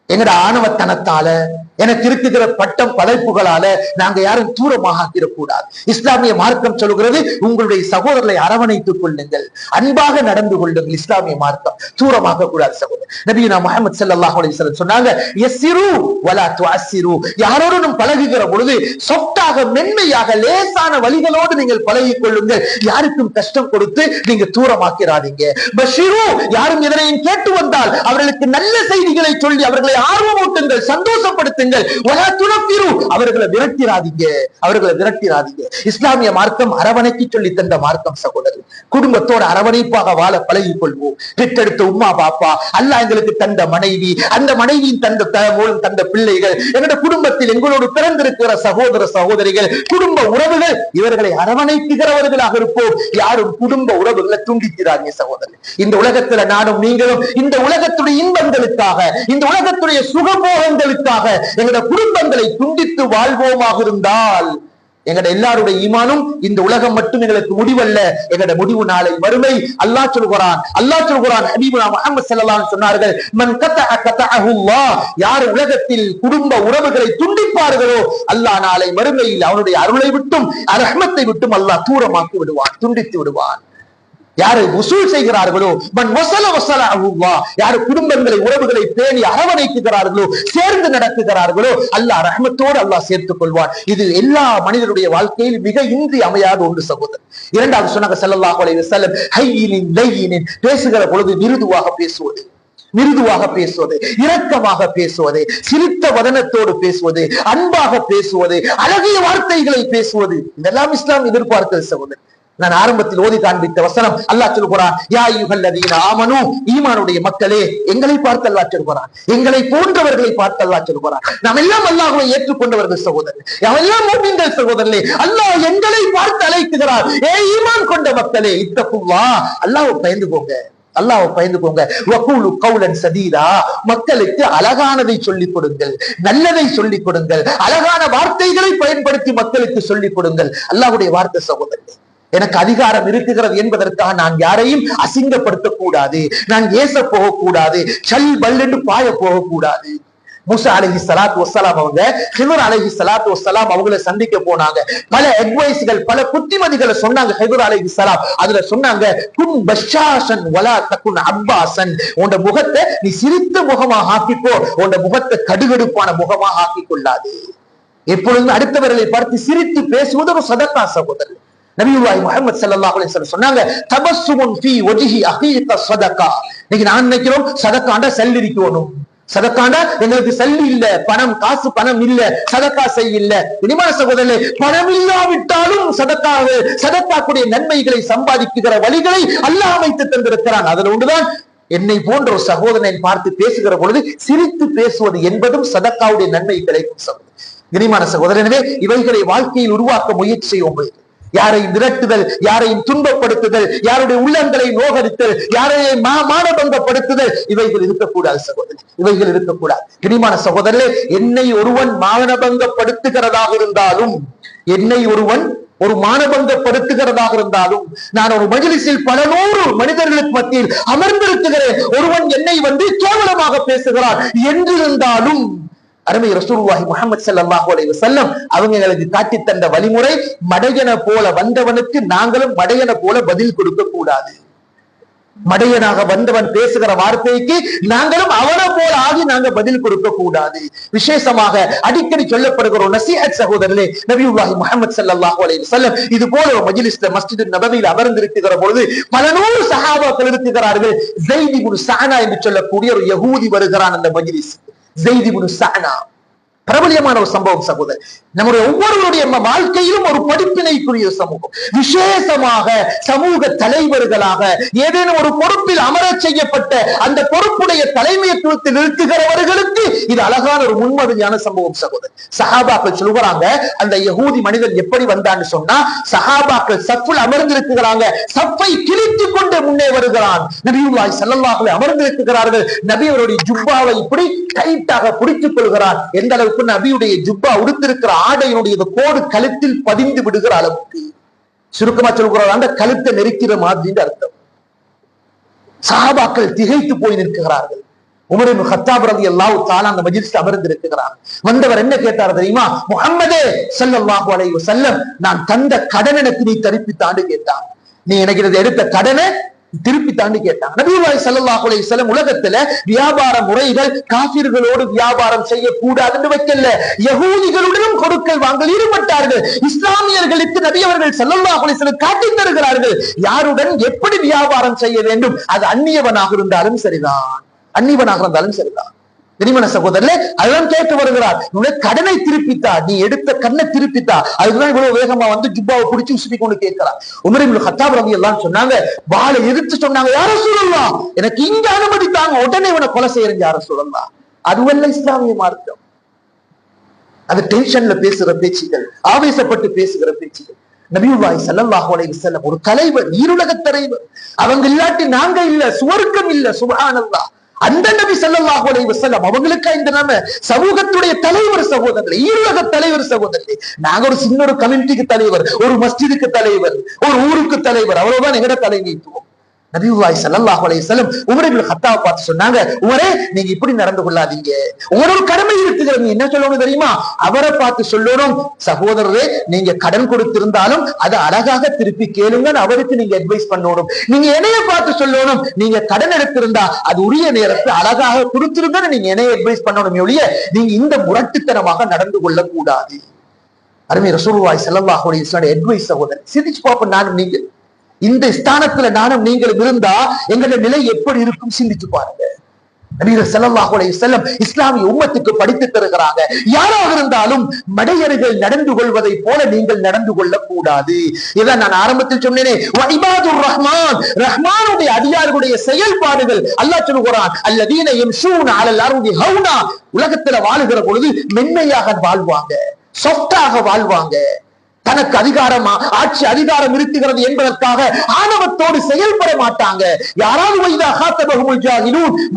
[SPEAKER 1] எங்கட ஆணவத்தனத்தால, எனக்கு இருக்கிற பட்டம் படைப்புகளால நாங்க யாரும் தூரமாக ஆக்கிடக்கூடாது. இஸ்லாமிய மார்க்கம் சொல்கிறது, உங்களுடைய சகோதரர்களை அரவணைத்துக் கொள்ளுங்கள், அன்பாக நடந்து கொள்ளுங்கள். இஸ்லாமிய மார்க்கம் தூரமாக கூடாது சகோதரர். நபியுனா முஹம்மது ஸல்லல்லாஹு அலைஹி வஸல்லம் சொன்னாங்க, யஸ்ஸிரு வலா துஅஸ்ஸிரு, யாரோடு நாம் பழகுகிற பொழுது சொஃப்டாக, மென்மையாக, லேசான வழிகளோடு நீங்கள் பழகிக் கொள்ளுங்கள். யாருக்கும் கஷ்டம் கொடுத்து நீங்க தூரமாக்கிறாதீங்க. பஷிரு, யாரும் இதனையும் கேட்டு வந்தால் அவர்களுக்கு நல்ல செய்திகளை சொல்லி அவர்களை ஆர்வமூட்டுங்கள், சந்தோஷப்படுத்துங்கள். அவர்களை விரட்டிராதீங்க, அவர்களை விரட்டிராதீங்க. இஸ்லாமிய மார்க்கம் அரவணைக்கு சொல்லி தந்த மார்க்கம் சகோதரர். குடும்பத்தோட அரவணைப்பாக வாழ பழகிக் கொள்வோம். பெற்றெடுத்த உம்மா பாப்பா, அல்லாஹ் எங்களுக்கு தந்த மனைவி, அந்த மனைவியின் தந்த பிள்ளைகள், எங்களுடைய குடும்பத்தில் எங்களோடு பிறந்திருக்கிற சகோதர சகோதரிகள், குடும்ப உறவுகள், இவர்களை அரவணைக்குகிறவர்களாக இருப்போம். யாரும் குடும்ப உறவுகளை துண்டிக்கிறாங்க சகோதரர். இந்த உலகத்துல நானும் நீங்களும் இந்த உலகத்துடைய இன்பங்களுக்காக, இந்த உலகத்துடைய சுகபோகங்களுக்காக எங்களுடைய குடும்பங்களை துண்டித்து வாழ்வோமாக இருந்தால் எங்கட எல்லாருடைய ஈமானும் இந்த உலகம் மட்டும் எங்களுக்கு முடிவல்ல, எங்கட முடிவு நாளை வறுமை. அல்லாஹ் சொல்கிறான் ஹபீபுனா முஹம்மது ஸல்லல்லாஹு அலைஹி வஸல்லம் சொன்னார்கள், மன் கதஅ கதஅஹு அல்லாஹ், யார் உலகத்தில் குடும்ப உறவுகளை துண்டிப்பார்களோ அல்லாஹ் நாளை மறுமையில் அவனுடைய அருளை விட்டும் ரஹ்மத்தை விட்டும் அல்லாஹ் தூரமாக்கி விடுவான், துண்டித்து விடுவான். யாரு வசூல் செய்கிறார்களோ, மன் வஸல வஸல அல்லாஹ், யாரு குடும்பங்களை உறவுகளை பேணி அரவணைக்குகிறார்களோ, சேர்ந்து நடக்குகிறார்களோ அல்லாஹ் ரஹ்மத்தோடு அல்லாஹ் சேர்த்துக் கொள்வான். இது எல்லா மனிதனுடைய வாழ்க்கையில் மிக இன்றி அமையாத ஒன்று சகோதரர். இரண்டாவது சொன்னாங்க ஸல்லல்லாஹு அலைஹி வஸல்லம், ஹையினின் லையினின், பேசுகிற பொழுது மிருதுவாக பேசுவது, மிருதுவாக பேசுவது, இரக்கமாக பேசுவது, சிரித்த வதனத்தோடு பேசுவது, அன்பாக பேசுவது, அழகிய வார்த்தைகளை பேசுவது, இதெல்லாம் இஸ்லாம் எதிர்பார்க்கிறது சகோதரர். நான் ஆரம்பத்தில் ஓதி காண்பித்த வசனம், அல்லாஹ் சொல்கிறான், யா அய்யுஹல்லதீன ஆமனூ, ஈமானுடைய மக்களே, எங்களை பார்த்து அல்லாஹ் சொல்கிறான், எங்களை போன்றவர்களை பார்த்து அல்லாஹ் சொல்கிறான். நாம் எல்லாம் அல்லாஹ்வை ஏற்றுக்கொண்டவர்கள் சகோதரர், எல்லாம் மூமின்கள் சகோதரர்களே. அல்லாஹ் எங்களை பார்த்து அழைக்கிறார், ஏ ஈமான் கொண்ட மக்களே, இத்தகுல்லாஹ், அல்லாஹ்வை பயந்துக்கோங்க, அல்லாஹ்வை பயந்துக்கோங்க. வகூலு கௌலன் சதீதா, மக்களுக்கு அழகானதை சொல்லிக் கொடுங்கள், நல்லதை சொல்லிக் கொடுங்கள், அழகான வார்த்தைகளை பயன்படுத்தி மக்களுக்கு சொல்லிக் கொடுங்கள். அல்லாஹ்வுடைய வார்த்தை சகோதரர்களே. எனக்கு அதிகாரம் இருக்குகிறது என்பதற்காக நான் யாரையும் அசிங்கப்படுத்தக் கூடாது, நான் ஏச போகக்கூடாது, சல் பல் என்று பாய போகக்கூடாது. மூசா அலைஹிஸ்ஸலாத்து வஸ்ஸலாம் அவங்க ஹிதுர் அலைஹிஸ்ஸலாத்து வஸ்ஸலாம் அவங்களை சந்திக்க போனாங்க. பல அட்வைஸ்கள், பல புத்திமதிகளை சொன்னாங்க ஹிதுர் அலைஹிஸ்ஸலாம். அதுல சொன்னாங்க, குன் பஷாஷன் வலா தகுன் அப்பாசன், உன் முகத்தை நீ சிரித்த முகமாக ஆக்கிக்கோ, உன் முகத்தை கடுகடுப்பான முகமாக ஆக்கிக் கொள்ளாது. எப்பொழுதும் அடுத்தவர்களை பார்த்து சிரித்து பேசுவது ஒரு சதக்கா சகோதரர். நபியுல்லாஹி முஹம்மது ஸல்லல்லாஹு அலைஹி வஸல்லம் சொன்னாங்க, தபஸ்ஸுமுன் ஃபீ வஜ்ஹி அகீக ஸதகா. இன்னைக்கு நான் நினைக்கிறோம் சதக்காண்டா செல் இருக்கணும், சதக்காண்டா எங்களுக்கு செல்லி இல்ல, பணம் காசு பணம் இல்ல, சதக்கா செய்யல. இனிமான சகோதரர்களே, பணம் இல்லாவிட்டாலும் சதக்காக்குடைய நன்மைகளை சம்பாதிக்கிற வழிகளை அல்லாஹ் அமைத்து தந்திருக்கிறான். அதுல ஒன்றுதான் என்னை போன்ற ஒரு சகோதரனை பார்த்து பேசுகிற பொழுது சிரித்து பேசுவது என்பதும் சதக்காவுடைய நன்மை கிடைக்கும் சகோதரர். இனிமான சகோதரர், எனவே இவைகளை வாழ்க்கையில் உருவாக்க முயற்சி செய்வோம். யாரையும் விரட்டுதல், யாரையும் துன்பப்படுத்துதல், யாருடைய உள்ளங்களை நோகடித்தல், யாரையும் மானபங்கப்படுத்துதல், இவைகள் இருக்கக்கூடாது சகோதரர், இவைகள் இருக்கக்கூடாது. இனிமான சகோதரர்களே, என்னை ஒருவன் மானபங்கப்படுத்துகிறதாக இருந்தாலும், என்னை ஒருவன் ஒரு மானபங்கப்படுத்துகிறதாக இருந்தாலும், நான் ஒரு மஜ்லிஸில் பல நூறு மனிதர்களுக்கு மத்தியில் அமர்ந்திருக்கிறேன், ஒருவன் என்னை கேவலமாக பேசுகிறார் என்றிருந்தாலும் அருமை ரசூலுல்லாஹி முஹம்மது ஸல்லல்லாஹு அலைஹி வஸல்லம் அவங்க எங்களுக்கு காட்டி தந்த வழிமுறை, மடையன போல வந்தவனுக்கு நாங்களும் மடையன போல பதில் கொடுக்க கூடாது. மடையனாக வந்தவன் பேசுகிற வார்த்தைக்கு நாங்களும் அவனை போல ஆகி நாங்க பதில் கொடுக்க கூடாது. விசேஷமாக அடிக்கடி சொல்லப்படுகிற நசீஹத் சகோதரர்களே, நபியுல்லாஹி முஹம்மது ஸல்லல்லாஹு அலைஹி வஸல்லம் இது போல ஒரு மஜ்லிஸ்ல மஸ்ஜித் நபவியில் அமர்ந்திருக்கிற பொழுது பல நூறு சஹாபாக்கள் இருக்கிறார்கள். ஸைத் இப்னு ஸஅனா என்று சொல்லக்கூடிய ஒரு யகூதி வருகிறான் அந்த மஜ்லிஸ். ஸைத் இப்னு ஸஅனா பிரபலியமான ஒரு சம்பவம் சகோதரர். நம்முடைய ஒவ்வொருவருடைய வாழ்க்கையிலும் ஒரு படிப்பினைக்குரிய சமூகம். விசேஷமாக சமூக தலைவர்களாக ஏதேனும் ஒரு பொறுப்பில் அமர செய்யப்பட்ட அந்த பொறுப்புடைய தலைமைத்துவத்தில் இருக்குகிறவர்களுக்கு இது அழகான ஒரு முன்மாதிரியான சம்பவம் சகோதரர். சஹாபாக்கள் சொல்கிறாங்க, அந்த யகூதி மனிதன் எப்படி வந்தான்னு சொன்னா, சஹாபாக்கள் சஃப்ல அமர்ந்திருக்கிறாங்க, சஃப்பை கிழித்துக் கொண்டு முன்னே வருகிறான். நபியுல்லாஹி ஸல்லல்லாஹு அலைஹி அமர்ந்திருக்கிறார்கள். நபி அவருடைய ஜுப்பாவை இப்படி டைட்டாக பிடித்துக் கொள்கிறார். எந்த அளவுக்கு நபியுடைய ஜுப்பா உடுத்திருக்கிற ஆடையினுடைய கோடு கழுத்தில் பதிந்து விடுகிற அளவுக்கு. சுருக்கமா சொல்கிறார், அந்த கழுத்தை நெருக்கிற மாதிரி அர்த்தம். சஹாபாக்கள் திகைத்து போய் நிற்கிறார்கள். உமர் இப்னு கத்தாப் ரலியல்லாஹு தஆலா அந்த மஜ்லிஸ்ல அமர்ந்திருக்கிறார். வந்தவர் என்ன கேட்டார் தெரியுமா? முஹம்மதே ஸல்லல்லாஹு அலைஹி வஸல்லம், நான் தந்த கடன் எனக்கு நீ திருப்பி தாண்டு கேட்டான். நீ எனக்கு எடுத்த கடனை திருப்பி தாண்டி கேட்டாங்க. நபியுல்லாஹி ஸல்லல்லாஹு அலைஹி வஸல்லம் உலகத்துல வியாபார முறைகள் காஃபிர்களோடு வியாபாரம் செய்யக்கூடாது என்று வைக்கல. யகூதிகளுடனும் கொடுக்கல் வாங்கல் ஈடுபட்டார்கள். இஸ்லாமியர்களுக்கு நபி அவர்கள் ஸல்லல்லாஹு அலைஹி வஸல்லம் காட்டித் தருகிறார்கள் யாருடன் எப்படி வியாபாரம் செய்ய வேண்டும். அது அந்நியவனாக இருந்தாலும் சரிதான். தெரியுமா சகோதரர்களே, அதுதான் கேட்டு வருகிறார். கடனை திருப்பித்தா, நீ எடுத்த கண்ணை திருப்பித்தா. அதுதான் இவ்வளவு வேகமா ஜுப்பாவை பிடிச்சு உசுப்பி கொண்டு கேட்கிறார். உமர் இப்னு கத்தாப் ரலியல்லாஹு சொன்னாங்க, வாளை எதிர்த்து சொன்னாங்க, யா ரசூலல்லாஹ், எனக்கு இங்க அனுமதித்தாங்க, உடனே இவனை கொலை செய்யறேன் யா ரசூலல்லாஹ். அதுவல்ல இஸ்லாமிய மார்க்கம். அது டென்ஷன்ல பேசுற பேச்சுகள், ஆவேசப்பட்டு பேசுகிற பேச்சுகள். நபியுல்லாஹி ஸல்லல்லாஹு அலைஹி வஸல்லம் ஒரு தலைவர், ஈருலக தலைவர். அவங்க இல்லாட்டி நாங்க இல்ல, சுவர்க்கம் இல்ல. சுப்ஹானல்லாஹ். அந்த நபி ஸல்லல்லாஹு அலைஹி வஸல்லம் அவங்களுக்கு இந்த நாம சமூகத்துடைய தலைவர் சகோதரர்களே, ஈருலக தலைவர் சகோதரர்களே. நாங்க ஒரு சின்ன ஒரு கம்யூனிட்டிக்கு தலைவர், ஒரு மஸ்ஜிதுக்கு தலைவர், ஒரு ஊருக்கு தலைவர், அவ்வளவுதான் எங்கட தலைமைத்துவம். நபியுல்லாஹி ஸல்லல்லாஹு அலைஹி வஸல்லம் உமர் இப்னு கத்தாப் பார்த்து சொன்னாங்க, உமரே நீங்க இப்படி நடந்து கொள்ளாதீங்க, உங்களோட கடமை இருக்குது. நீங்க என்ன சொல்லணும் தெரியுமா? அவரை பார்த்து சொல்லணும், சகோதரரே நீங்க கடன் கொடுத்திருந்தாலும் அதை அழகாக திருப்பி கேளுங்க, அவருக்கு நீங்க அட்வைஸ் பண்ணணும். நீங்க என்னைய பார்த்து சொல்லணும், நீங்க கடன் எடுத்திருந்தா அது உரிய நேரத்தில் அழகாக கொடுத்திருங்க, நீங்க என்னைய அட்வைஸ் பண்ணணும். ஒழிய நீங்க இந்த முரட்டுத்தனமாக நடந்து கொள்ள கூடாது. அருமை ரசூலுல்லாஹி ஸல்லல்லாஹு அலைஹி வஸல்லம் அட்வைஸ் சகோதரர், சிந்திச்சு பார்ப்போம். நானும் நீங்க இந்த ஸ்தானத்துல நானும் நீங்களும் இருந்தா எங்களோட நிலை எப்படி இருக்கும் சிந்திச்சு பாருங்க. நபிகள் ஸல்லல்லாஹு அலைஹி வஸல்லம் இஸ்லாமிய உம்மத்துக்கு படித்து தருகிறாங்க, யாராக இருந்தாலும் மடையர்கள் நடந்து கொள்வதை போல நீங்கள் நடந்து கொள்ள கூடாது. இதான் நான் ஆரம்பத்தில் சொன்னேனே, வஇபாதுர் ரஹ்மான், ரஹ்மானுடைய அடியார்களுடைய செயல்பாடுகள். அல்லாஹ் சொல்கிறான், அல்லதீன யம்ஷூன அலல் அர்தி ஹௌனா, உலகத்துல வாழுகிற பொழுது மென்மையாக வாழ்வாங்க, சாஃப்டாக வாழ்வாங்க. தனக்கு அதிகாரமா ஆட்சி அதிகாரம் இருக்குகிறது என்பதற்காக ஆணவத்தோடு செயல்பட மாட்டாங்க. யாராவது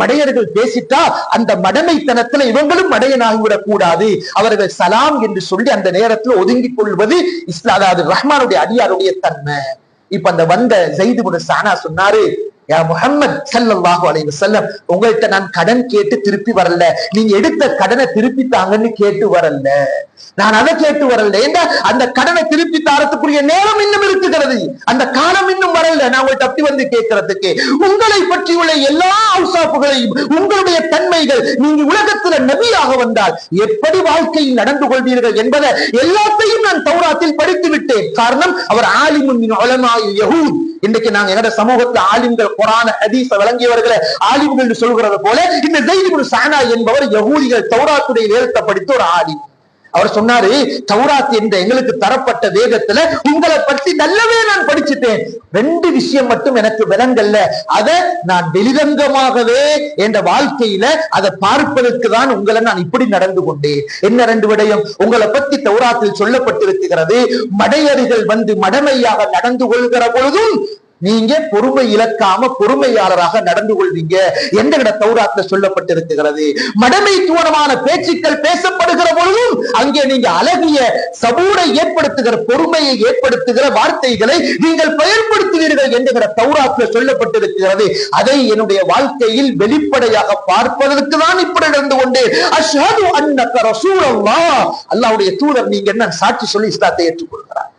[SPEAKER 1] மடையர்கள் பேசிட்டா அந்த மடமைத்தனத்துல இவங்களும் மடையனாகிவிடக் கூடாது. அவர்கள் சலாம் என்று சொல்லி அந்த நேரத்தில் ஒதுங்கிக் கொள்வது அதாவது ரஹ்மானுடைய அடியாருடைய தன்மை. இப்ப அந்த வந்த ஸைத் இப்னு ஸஅனா சொன்னாரு, யா முஹம்மது ஸல்லல்லாஹு அலைஹி வஸல்லம், உங்கள்கிட்ட நான் கடன் கேட்டு திருப்பி வரல, நீங்க எடுத்த கடனை திருப்பி தாங்கன்னு கேட்டு வரல, நான் அதை கேட்டு வரல. ஏன்னா அந்த கடனை திருப்பி தாரத்துக்குரிய நேரம் இன்னும் இருக்கிறது, அந்த காலம் இன்னும் வரல. நான் உங்கள்கிட்ட அப்படி வந்து கேட்கறதுக்கு உங்களை பற்றியுள்ள எல்லா அவுசாப்புகளையும், உங்களுடைய தன்மைகள், நீங்க உலகத்துல நபியாக வந்தால் எப்படி வாழ்க்கையில் நடந்து கொள்வீர்கள் என்பதை எல்லாத்தையும் நான் தௌராத்தில் படித்து விட்டேன். காரணம், அவர் ஆலிமுன் மின் உலமாஇல் யஹூத். இன்றைக்கு நாங்க எங்கட சமூகத்துல ஆலிம்கள், குர்ஆன் ஹதீஸ விளங்கியவர்களை ஆலிம்கள் என்று சொல்கிறது போல, இந்த ஸைத் இப்னு ஸஅனா என்பவர் யஹூதிகள் தௌராத்துடைய வேதத்தை படித்த ஒரு ஆலிம். அவர் சொன்னாரு, தௌராத் என்ற எங்களுக்கு தரப்பட்ட வேதத்துல உங்களை பற்றி நல்லவே நான் படிச்சுட்டேன், ரெண்டு விஷயம் மட்டும் எனக்கு விளங்கல்ல, அதை நான் வெளிரங்கமாகவே என்ற வாழ்க்கையில அதை பார்ப்பதற்கு தான் உங்களை நான் இப்படி நடந்து கொண்டேன். என்ன ரெண்டு விடயம்? உங்களை பற்றி தௌராத்தில் சொல்லப்பட்டிருக்கிறது, மடையர்கள் வந்து மடமையாக நடந்து கொள்கிற பொழுதும் நீங்க பொறுமை இழக்காம பொறுமையாளராக நடந்து கொள்வீங்க என்ற தௌராத்துல சொல்லப்பட்டிருக்கிறது. மடமைத்துவமான பேச்சுக்கள் பேசப்படுகிற பொழுதும் அங்கே நீங்க அழகிய சபூரை ஏற்படுத்துகிற பொறுமையை ஏற்படுத்துகிற வார்த்தைகளை நீங்கள் பயன்படுத்துவீர்கள் என்கிற தௌராத்துல சொல்லப்பட்டிருக்கிறது. அதை என்னுடைய வாழ்க்கையில் வெளிப்படையாக பார்ப்பதற்கு தான் இப்படி நடந்து கொண்டு அஷ்ஹது அன்னக ரசூலுல்லாஹ், அல்லாஹ்வுடைய தூதர் நீங்க என்ன சாட்சி சொல்லி இஸ்லாத்தை ஏற்றுக்கொள்கிறார்.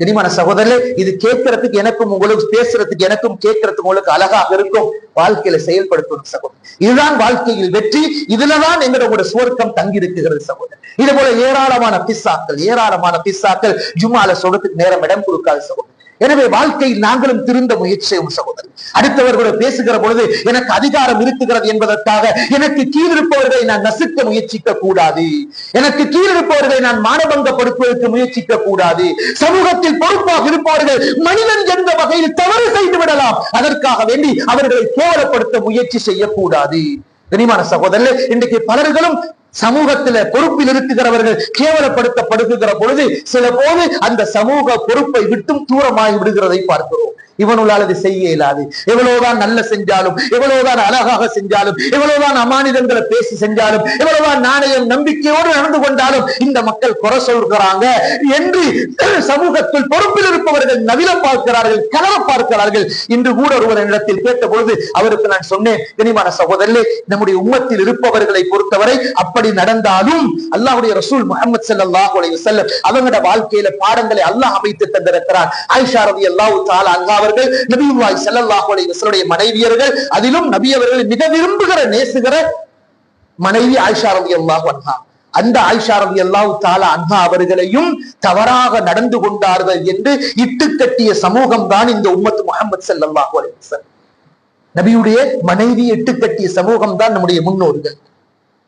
[SPEAKER 1] தெரியுமான சகோதரர்களே, இது கேட்கறதுக்கு எனக்கும் உங்களுக்கு பேசுறதுக்கு எனக்கும் கேட்கறதுக்கு உங்களுக்கு அழகாக இருக்கும். வாழ்க்கையில செயல்படுத்தணும் சகோதரர். இதுதான் வாழ்க்கையில் வெற்றி. இதுலதான் எங்களோட சுவர்க்கம் தங்கி இருக்கிறது சகோதரர். இது போல ஏராளமான பிஸ்ஸாக்கள் ஜும்மால சொல்றதுக்கு நேரம் இடம் கொடுக்காது சகோதரர். எனவே வாழ்க்கையில் நாங்களும் திருந்த முயற்சி செய்வோம் சகோதரர். அடுத்தவர்களோட பேசுகிற பொழுது எனக்கு அதிகாரம் இருக்குகிறது என்பதற்காக எனக்கு கீழ் இருப்பவர்களை நான் நசுக்க முயற்சிக்க கூடாது. எனக்கு கீழ் இருப்பவர்களை நான் மானபங்கப்படுத்துவதற்கு முயற்சிக்க கூடாது. சமூகத்தில் பொறுப்பாக இருப்பவர்கள் மனிதன் என்ற வகையில் தவறு செய்து விடலாம். அதற்காக வேண்டி அவர்களை கேவலப்படுத்த முயற்சி செய்யக்கூடாது. தெரியுமான சகோதரர்களே, இன்றைக்கு பலர்களும் சமூகத்தில பொறுப்பில் இருக்கிறவர்கள் கேவலப்படுத்தப்படுகிற பொழுது சில போது அந்த சமூக பொறுப்பை விட்டும் தூரமாகி விடுகிறதை பார்க்கிறோம். இவனுள்ளால் அது செய்ய இயலாது. எவ்வளவுதான் நல்ல செஞ்சாலும், எவ்வளவுதான் அழகாக செஞ்சாலும், எவ்வளவுதான் அமானிதங்களை பேசி செஞ்சாலும், எவ்வளவுதான் நாணயம் நம்பிக்கையோடு நடந்து கொண்டாலும் இந்த மக்கள் குறை சொல்கிறாங்க என்று சமூகத்தில் பொறுப்பில் இருப்பவர்கள் நவிலம் பார்க்கிறார்கள், கலர பார்க்கிறார்கள். இன்று கூட ஒருவர் இடத்தில் கேட்ட பொழுது அவருக்கு நான் சொன்னேன், கனிமான சகோதரர்களே, நம்முடைய உம்மத்தில் இருப்பவர்களை பொறுத்தவரை அப்படி நடந்தாலும் அல்லாஹ்வுடைய ரசூல் முஹம்மது ஸல்லல்லாஹு அலைஹி வஸல்லம் அவங்களோட வாழ்க்கையில பாடங்களை அல்லாஹ் அமைத்து தந்திருக்கிறார். ஆயிஷா ரலியல்லாஹு தஆலா அன்ஹா அவர்கள் நபியுல்லாஹி ஸல்லல்லாஹு அலைஹி வஸல்லுடைய மனைவியர்கள், அதிலும் நபி அவர்களை மிக விரும்புகிற நேசுகிற மனைவி ஆயிஷா ரலியல்லாஹு அன்ஹா. அந்த ஆயிஷா ரலியல்லாஹு தஆலா அன்ஹா அவர்களையும் தவறாக நடந்து கொண்டார்கள் என்று இட்டுக்கட்டிய சமூகம் தான் இந்த உம்மத்து முஹம்மது ஸல்லல்லாஹு அலைஹி வஸல்லம். நபியுடைய மனைவி இட்டுக்கட்டிய சமூகம் தான் நம்முடைய முன்னோர்கள்.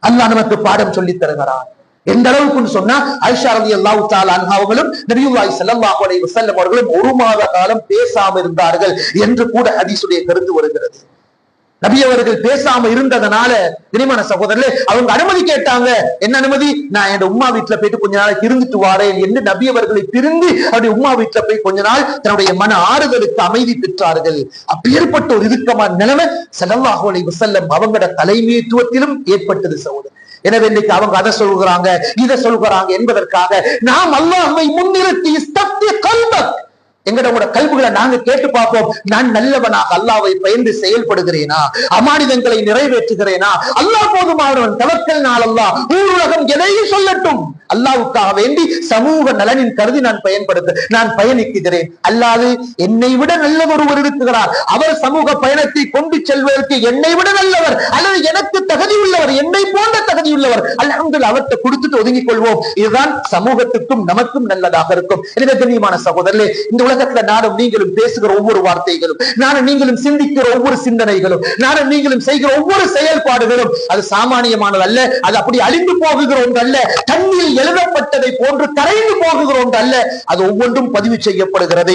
[SPEAKER 1] அல்லாஹ் நமக்கு பாடம் சொல்லி தருகிறார். எந்த அளவுக்கு சொன்னா ஆயிஷா ரலியல்லாஹு தஆலா அன்ஹா அவர்களும் நபியுல்லாஹி ஸல்லல்லாஹு அலைஹி வஸல்லம் அவர்களும் ஒரு மாத காலம் பேசாம இருந்தார்கள் என்று கூட ஹதீஸுடைய கருத்து வருகிறது. நபி அவர்கள் பேசாம இருந்ததனால தெரியுமான சகோதரர்களே, அவங்க அனுமதி கேட்டாங்க. என்ன அனுமதி? நான் என் உம்மா வீட்டுல போயிட்டு கொஞ்ச நாளைக்கு இருந்துட்டு வாரேன் என்று நபி அவர்களை பிரிந்து அவருடைய உம்மா வீட்டுல போய் கொஞ்ச நாள் தன்னுடைய மன ஆறுதலுக்கு அமைதி பெற்றார்கள். அப்பேற்பட்ட ஒரு இறுக்கமான நிலைமை ஸல்லல்லாஹு அலைஹி வஸல்லம் அவங்களோட தலைமைத்துவத்திலும் ஏற்பட்டது சகோதரர். எனவே இன்னைக்கு அவங்க அதை சொல்கிறாங்க, இதை சொல்கிறாங்க என்பதற்காக நாம் அல்லாஹ்வை முன்னிறுத்தி இஸ்தப்தி கல்பக், எங்களோட கல்விகளை நாங்க கேட்டு பார்ப்போம். நான் நல்லவனாக அல்லாஹ்வை பயந்து செயல்படுகிறேனா? அமானிதங்களை நிறைவேற்றுகிறேனா? அல்லாஹ் போதுமானவன், தவக்கல்னால் அல்லாஹ். ஊருலகம் எதையும் சொல்லட்டும், அல்லாஹ்வுக்காக வேண்டி சமூக நலனின் கருதி நான் பயணிக்கிறேன். அல்லாது என்னை விட நல்லவர் இருக்கிறார், அவர் சமூக பயணத்தை கொண்டு செல்வதற்கு என்னை விட நல்லவர் அல்லது எனக்கு தகுதி உள்ளவர், என்னை போன்ற தகுதி உள்ளவர், அல்ஹம்துலில்லாஹ் அவர்கிட்ட கொடுத்துட்டு ஒதுங்கிக் கொள்வோம். இதுதான் சமூகத்துக்கும் நமக்கும் நல்லதாக இருக்கும். எனவே கண்ணியமான சகோதரர்களே, இந்த உலகத்துல நானும் நீங்களும் பேசுகிற ஒவ்வொரு வார்த்தைகளும், நானும் நீங்களும் சிந்திக்கிற ஒவ்வொரு சிந்தனைகளும், நானும் நீங்களும் செய்கிற ஒவ்வொரு செயல்பாடுகளும் அது சாமானியமானது அல்ல. அது அப்படி அழிந்து போகுகிற ஒன்று அல்ல. தண்ணீர் எழுதப்பட்டதை போன்று கரைந்து போகுகிற ஒன்று அல்ல. அது ஒவ்வொன்றும் பதிவு செய்யப்படுகிறது.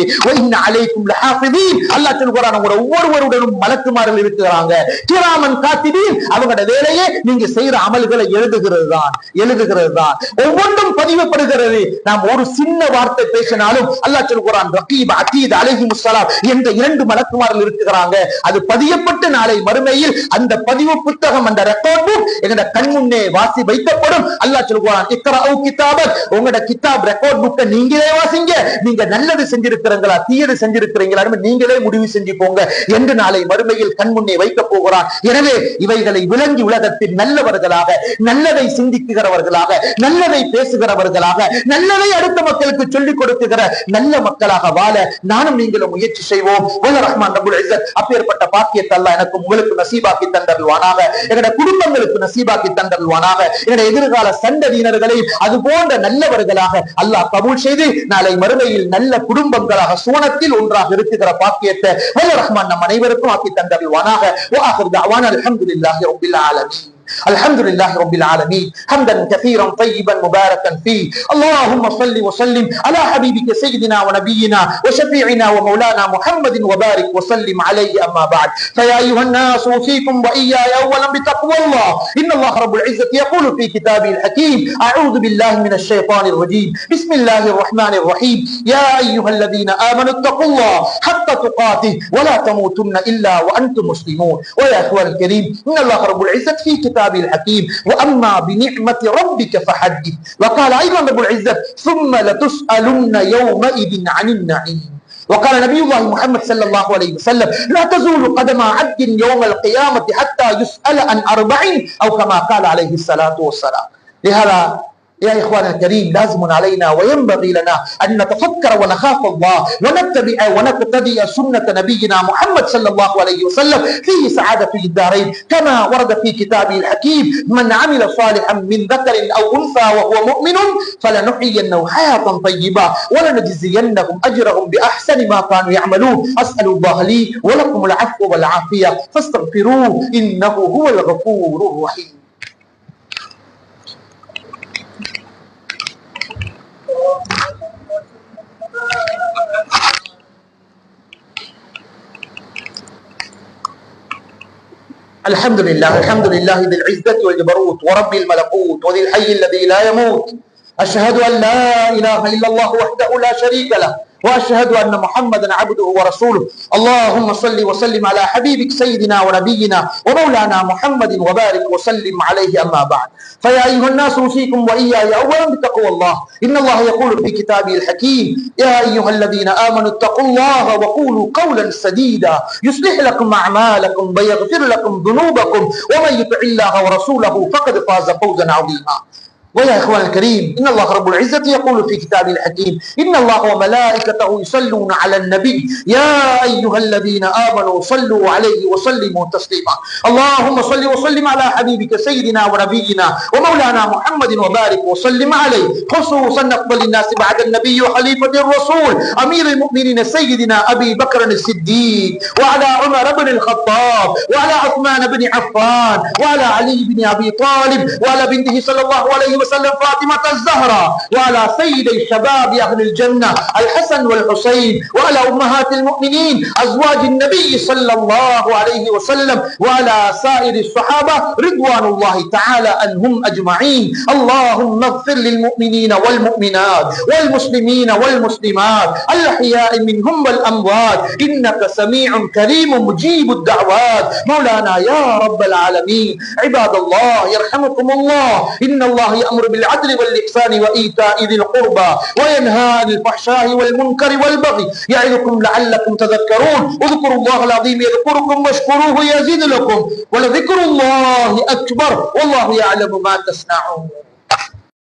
[SPEAKER 1] அல்லாஹ் சொல்கிறான், ஒவ்வொருவருடனும் மலக்குமார்கள் இருக்கிறாங்க. கிராமன் காத்திபீன், அவங்களோட வேலையே நீங்க செய்யற அமல்களை எழுதுகிறது தான். ஒவ்வொன்றும் பதிவப்படுகிறது. நாம் ஒரு சின்ன வார்த்தை பேசினாலும் அல்லாஹ் சொல்கிறான், ரகீப் அதீத் அலைஹிமுஸ்ஸலாம் என்ற 2 மலக்குமார்கள் இருக்கிறாங்க. அது பதியப்பட்டு நாளை மறுமையில் அந்த பதிவு புத்தகம், அந்த ரெக்கார்ட் புக் எங்க கண் முன்னே வாசி வைக்கப்படும். அல்லாஹ் சொல்கிறான், இக்ராஉ கிதாபக், உங்களோட கிதாப் ரெக்கார்ட் புக்கை நீங்களே வாசிங்க. நீங்க நல்லது செஞ்சிருக்கிறீங்களா தீயது செஞ்சிருக்கிறீங்களா நீங்களே முடிவு செஞ்சு போங்க என்று நாளை மறுமையில் கண் முன்னே வைக்க போகிறான். எனவே இவைகளை விளங்கி உலகத்தில் நல்லவர்களாக, நல்லதை சிந்திக்கிறவர்களாக, நல்லதை பேசுகிறவர்களாக, நல்லதை அடுத்த மக்களுக்கு சொல்லிக் கொடுக்குகிற நல்ல மக்களாக வாழ நானும் நீங்களும் முயற்சி செய்வோம். ரஹ்மான் ரப்புல் இஸ்ஸத் அப்பேற்பட்ட பாக்கியத்தை அல்லாஹ் எனக்கும் உங்களுக்கு நசீபாக்கி தந்தருள்வானாக. எங்களுடைய குடும்பங்களுக்கு நசீபாக்கி தந்தருள்வானாக. எங்களுடைய எதிர்கால சந்ததியினர்களை அது போன்ற நல்லவர்களாக அல்லாஹ் கபூல் செய்து நாளை மறுமையில் நல்ல குடும்பங்களாக சுவனத்தில் ஒன்றாக இருக்கிற பாக்கியத்தை ரஹ்மான் நம் அனைவருக்கும் ஆக்கி தந்தருள்வானாக. வஆகிரு தஅவானா அல்ஹம்துலில்லாஹி ரப்பில் ஆலமீன். الحمد لله رب العالمين حمدا كثيرا طيبا مباركا فيه. اللهم صل وسلم على حبيبك سيدنا ونبينا وشفيعنا ومولانا محمد وبارك وسلم عليه. أما بعد، فيا أيها الناس أوصيكم وإياي أولا بتقوى الله. إن الله رب العزة يقول في كتابه الحكيم: أعوذ بالله من الشيطان الرجيم، بسم الله الرحمن الرحيم. يا أيها الذين آمنوا اتقوا الله حق تقاته ولا تموتن إلا وأنتم مسلمون. ويا أخوان الكريم، إن الله رب العزة في كتابه الحكيم: وأما بنعمة ربك فحدث. وقال أيضا رب العزة: ثم لتسألن يومئذ عن النعيم. وقال نبي الله محمد صلى الله عليه وسلم: لا تزول قدم عبد يوم القيامة حتى يسأل عن 4 أو كما قال عليه الصلاة والسلام. لهذا يا إخوان الكريم، لازم علينا وينبغي لنا أن نتفكر ونخاف الله ونتبع ونقتدي سنة نبينا محمد صلى الله عليه وسلم في سعادة الدارين، كما ورد في كتابه الحكيم: من عمل صالحا من ذكر أو أنثى وهو مؤمن فلنحيينه حياة طيبة ولنجزينهم أجرهم بأحسن ما كانوا يعملون. أسأل الله لي ولكم العفو والعافية فاستغفروه إنه هو الغفور الرحيم. الحمد لله ذي العزة والجبروت ورب الملكوت وذي الحي الذي لا يموت. أشهد أن لا إله إلا الله وحده لا شريك له، وأشهد أن محمدا عبده ورسوله. اللهم صل وسلم على حبيبك سيدنا ونبينا ومولانا محمد وبارك وسلم عليه. أما بعد، فيا أيها الناس أوصيكم وإياي أولا بتقوى الله. إن الله يقول في كتابه الحكيم: يا أيها الذين آمنوا اتقوا الله وقولوا قولا سديدا يصلح لكم أعمالكم ويغفر لكم ذنوبكم ومن يطع الله ورسوله فقد فاز فوزا عظيما. ويا إخوان الكريم، إن الله رب العزة يقول في كتابه الحكيم: إن الله وملائكته يصلون على النبي يا أيها الذين آمنوا صلوا عليه وسلموا تسليما. اللهم صل وسلم على حبيبك سيدنا ونبينا ومولانا محمد وبارك وسلم عليه، خصوصا أفضل الناس بعد النبي وخليفة الرسول أمير المؤمنين سيدنا أبي بكر الصديق، وعلى عمر بن الخطاب، وعلى عثمان بن عفان، وعلى علي بن أبي طالب، وعلى بنته صلى الله عليه وسلم فاطمة الزهراء، وعلى سيد الشباب أهل الجنة الحسن والحسين، وعلى أمهات المؤمنين أزواج النبي صلى الله عليه وسلم، وعلى سائر الصحابة رضوان الله تعالى عنهم أجمعين. اللهم اغفر للمؤمنين والمؤمنات والمسلمين والمسلمات الأحياء منهم والأموات إنك سميع كريم مجيب الدعوات مولانا يا رب العالمين. عباد الله يرحمكم الله، إن الله يأمر بالعدل والإحسان وإيتاء ذي القربى وينهى عن الفحشاء والمنكر والبغي يعظكم لعلكم تذكرون. اذكروا الله العظيم يذكركم واشكروه يزيد لكم ولذكر الله أكبر والله يعلم ما تصنعون.